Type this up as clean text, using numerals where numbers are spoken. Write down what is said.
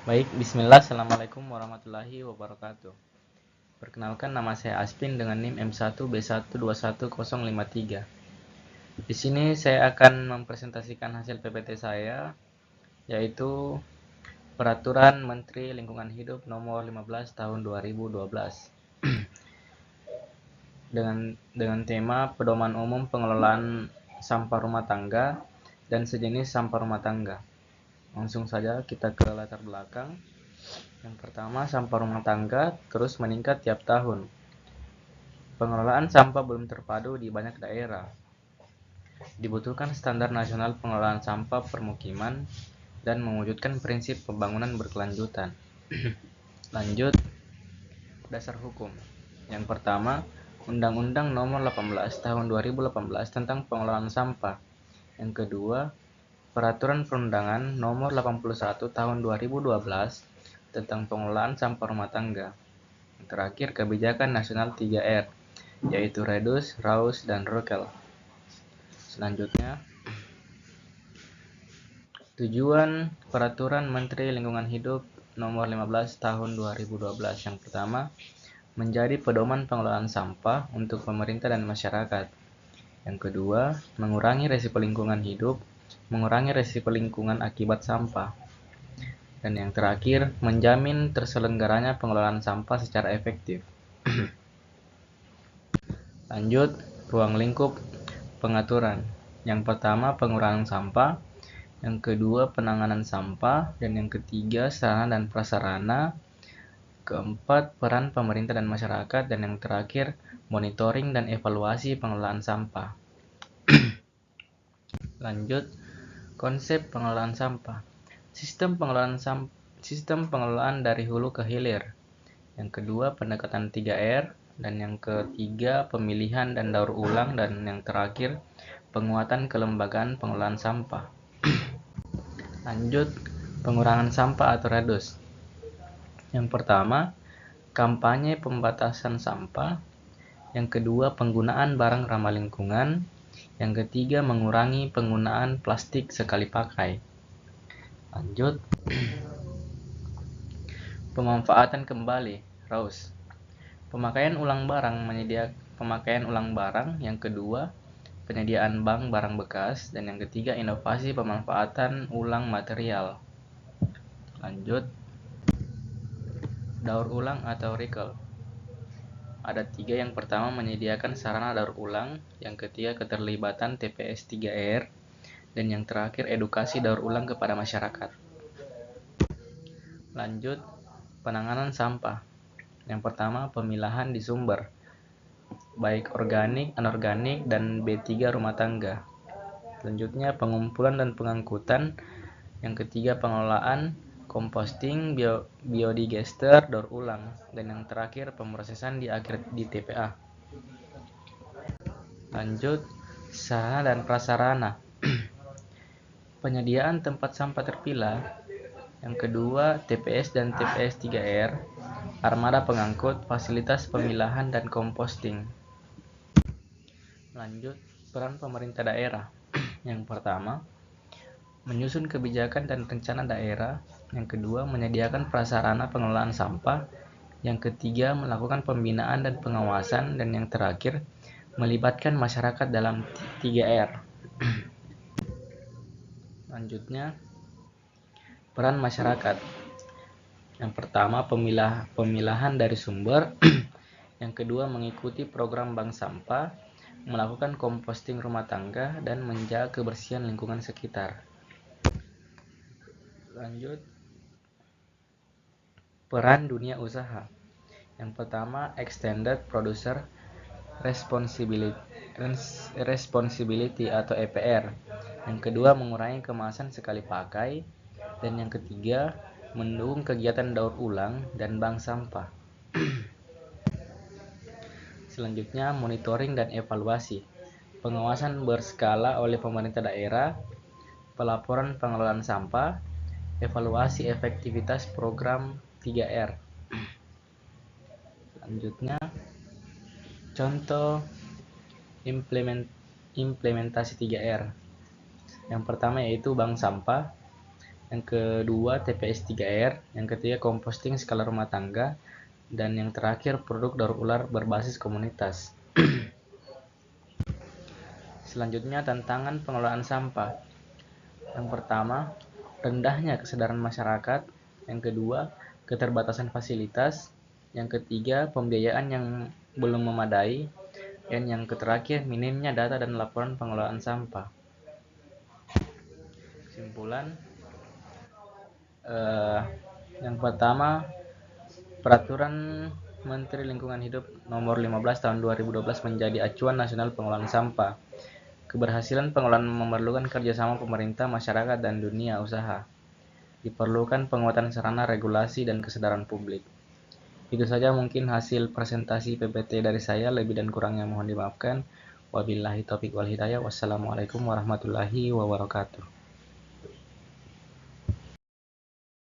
Baik, bismillah, assalamualaikum warahmatullahi wabarakatuh. Perkenalkan, nama saya Aspin dengan NIM M1B1211053. Di sini saya akan mempresentasikan hasil PPT saya, yaitu Peraturan Menteri Lingkungan Hidup Nomor 15 Tahun 2012 dengan tema Pedoman Umum Pengelolaan Sampah Rumah Tangga dan Sejenis Sampah Rumah Tangga. Langsung saja kita ke latar belakang. Yang pertama, sampah rumah tangga terus meningkat tiap tahun. Pengelolaan sampah belum terpadu di banyak daerah. Dibutuhkan standar nasional pengelolaan sampah permukiman dan mewujudkan prinsip pembangunan berkelanjutan. Lanjut, dasar hukum. Yang pertama, Undang-Undang Nomor 18 Tahun 2018 tentang pengelolaan sampah. Yang kedua, Peraturan Perundangan Nomor 81 Tahun 2012 tentang pengelolaan sampah rumah tangga. Yang terakhir, Kebijakan Nasional 3R, yaitu Reduce, Reuse, dan Recycle. Selanjutnya, tujuan Peraturan Menteri Lingkungan Hidup Nomor 15 Tahun 2012. Yang pertama, menjadi pedoman pengelolaan sampah untuk pemerintah dan masyarakat. Yang kedua, mengurangi risiko lingkungan hidup, mengurangi risiko lingkungan akibat sampah. Dan yang terakhir, menjamin terselenggaranya pengelolaan sampah secara efektif. Lanjut, ruang lingkup pengaturan. Yang pertama, pengurangan sampah. Yang kedua, penanganan sampah. Dan yang ketiga, sarana dan prasarana. Keempat, peran pemerintah dan masyarakat. Dan yang terakhir, monitoring dan evaluasi pengelolaan sampah. Lanjut, konsep pengelolaan sampah. Sistem pengelolaan dari hulu ke hilir. Yang kedua, pendekatan 3R. Dan yang ketiga, pemilihan dan daur ulang. Dan yang terakhir, penguatan kelembagaan pengelolaan sampah. Lanjut, pengurangan sampah atau reduce. Yang pertama, kampanye pembatasan sampah. Yang kedua, penggunaan barang ramah lingkungan. Yang ketiga, mengurangi penggunaan plastik sekali pakai. Lanjut, pemanfaatan kembali, reuse. Pemakaian ulang barang pemakaian ulang barang. Yang kedua, penyediaan bank barang bekas. Dan yang ketiga, inovasi pemanfaatan ulang material. Lanjut, daur ulang atau recycle. Ada tiga. Yang pertama, menyediakan sarana daur ulang. Yang ketiga, keterlibatan TPS 3R. Dan yang terakhir, edukasi daur ulang kepada masyarakat. Lanjut, penanganan sampah. Yang pertama, pemilahan di sumber, baik organik, anorganik, dan B3 rumah tangga. Selanjutnya, pengumpulan dan pengangkutan. Yang ketiga, pengelolaan, composting, biodigester, daur ulang. Dan yang terakhir, pemrosesan di TPA. Lanjut, sarana dan prasarana. Penyediaan tempat sampah terpilah. Yang kedua, TPS dan TPS 3R, armada pengangkut, fasilitas pemilahan dan composting. Lanjut, peran pemerintah daerah. Yang pertama, menyusun kebijakan dan rencana daerah. Yang kedua, menyediakan prasarana pengelolaan sampah. Yang ketiga, melakukan pembinaan dan pengawasan. Dan yang terakhir, melibatkan masyarakat dalam 3R. Lanjutnya, peran masyarakat. Yang pertama, pemilahan dari sumber. Yang kedua, mengikuti program bank sampah, melakukan composting rumah tangga, dan menjaga kebersihan lingkungan sekitar. Lanjut, peran dunia usaha. Yang pertama, extended producer responsibility atau EPR. Yang kedua, mengurangi kemasan sekali pakai. Dan yang ketiga, mendukung kegiatan daur ulang dan bank sampah. Selanjutnya, monitoring dan evaluasi. Pengawasan berskala oleh pemerintah daerah, pelaporan pengelolaan sampah, evaluasi efektivitas program 3R. Selanjutnya, contoh implementasi 3R. Yang pertama yaitu bank sampah. yang kedua TPS 3R, yang ketiga composting skala rumah tangga, dan yang terakhir produk daur ular berbasis komunitas. Selanjutnya tantangan pengelolaan sampah. Yang pertama, rendahnya kesadaran masyarakat. Yang kedua, keterbatasan fasilitas. Yang ketiga, pembiayaan yang belum memadai. Dan yang terakhir, minimnya data dan laporan pengelolaan sampah. Kesimpulan, yang pertama, Peraturan Menteri Lingkungan Hidup Nomor 15 Tahun 2012 menjadi acuan nasional pengelolaan sampah. Keberhasilan pengelolaan memerlukan kerjasama pemerintah, masyarakat, dan dunia usaha. Diperlukan penguatan sarana regulasi dan kesadaran publik. Itu saja mungkin hasil presentasi PPT dari saya, lebih dan kurangnya mohon dimaafkan. Wabillahi taufiq wal hidayah. Wassalamualaikum warahmatullahi wabarakatuh.